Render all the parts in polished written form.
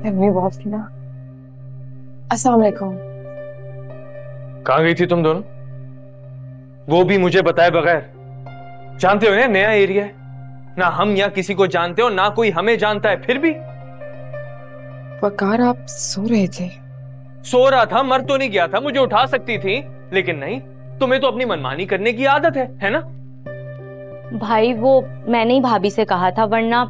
गर्मी बहुत थी ना। अस्सलाम वालेकुम। कहाँ गई थी तुम दोनों? वो भी मुझे बताए बगैर। जानते हो ना, नया एरिया है ना, हम यहाँ किसी को जानते हो ना कोई हमें जानता है, फिर भी। वकार, आप सो रहे थे? सो रहा था, मर तो नहीं गया था, मुझे उठा सकती थी, लेकिन नहीं। तुम्हें तो अपनी मनमानी करने की आदत है ना? भाई वो मैंने ही भाभी से कहा था, वरना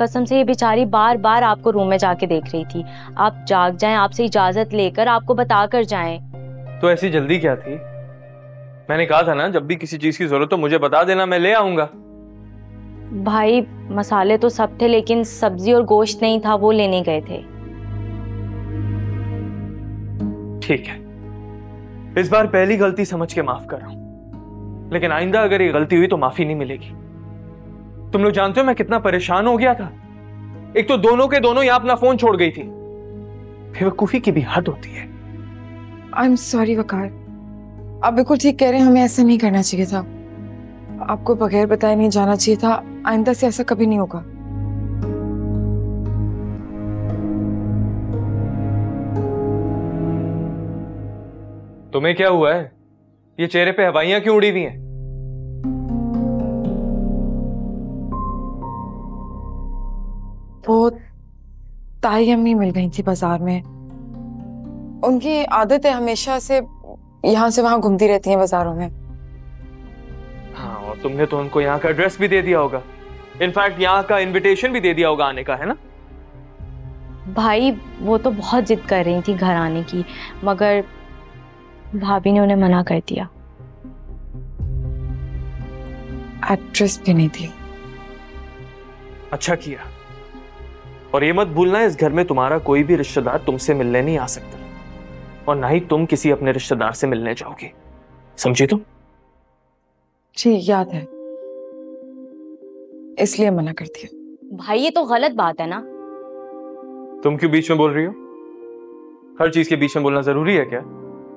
कसम से ये बेचारी बार बार आपको रूम में जाके देख रही थी। आप जाग जाएं, आपसे इजाजत लेकर आपको बता कर जाएं। तो ऐसी जल्दी क्या थी? मैंने कहा था ना, जब भी किसी चीज की जरूरत हो मुझे बता देना, मैं ले आऊंगा। भाई मसाले तो सब थे, लेकिन सब्जी और गोश्त नहीं था, वो लेने गए थे। ठीक है, इस बार पहली गलती समझ के माफ कर रहा हूं, लेकिन आइंदा अगर ये गलती हुई तो माफी नहीं मिलेगी। तुम लोग जानते हो मैं कितना परेशान हो गया था। एक तो दोनों के दोनों यहां अपना फोन छोड़ गई थी। बेवकूफी की भी हद होती है। आई एम सॉरी वकार, आप बिल्कुल ठीक कह रहे हैं, हमें ऐसा नहीं करना चाहिए था। आपको बगैर बताए नहीं जाना चाहिए था। आइंदा से ऐसा कभी नहीं होगा। तुम्हें क्या हुआ है? ये चेहरे पे हवाइयां क्यों उड़ी हुई हैं? वो ताई अम्मी मिल गई थी बाजार में। उनकी आदत है हमेशा से यहाँ से वहां घूमती रहती हैं बाजारों में। हाँ, और तुमने तो उनको यहाँ का एड्रेस भी दे दिया होगा, इनफैक्ट यहाँ का इनविटेशन भी दे दिया होगा आने का, है ना? भाई वो तो बहुत जिद कर रही थी घर आने की, मगर भाभी ने उन्हें मना कर दिया। एड्रेस भी नहीं दी। अच्छा किया। और ये मत भूलना, इस घर में तुम्हारा कोई भी रिश्तेदार तुमसे मिलने नहीं आ सकता, और ना ही तुम किसी अपने रिश्तेदार से मिलने जाओगे, समझी तुम? जी याद है, इसलिए मना कर दिया। भाई ये तो गलत बात है ना। तुम क्यों बीच में बोल रही हो? हर चीज के बीच में बोलना जरूरी है क्या?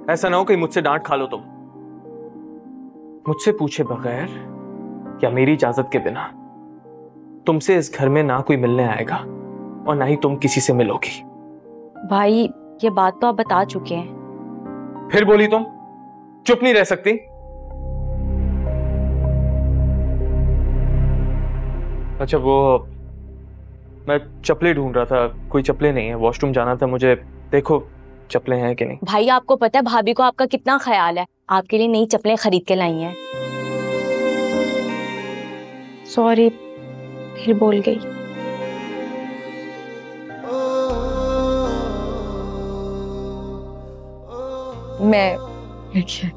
ऐसा ना हो कहीं मुझसे डांट खा लो तुम। मुझसे पूछे बगैर या मेरी इजाजत के बिना तुमसे इस घर में ना कोई मिलने आएगा, और ना ही तुम किसी से मिलोगी। भाई ये बात तो आप बता चुके हैं। फिर बोली तुम? चुप नहीं रह सकती? अच्छा, वो मैं चप्पलें ढूंढ रहा था, कोई चप्पलें नहीं है, वॉशरूम जाना था मुझे, देखो चप्पलें हैं कि नहीं। भाई आपको पता है भाभी को आपका कितना ख्याल है, आपके लिए नई चप्पलें खरीद के लाई हैं। सॉरी, फिर बोल गई। मैं देखिए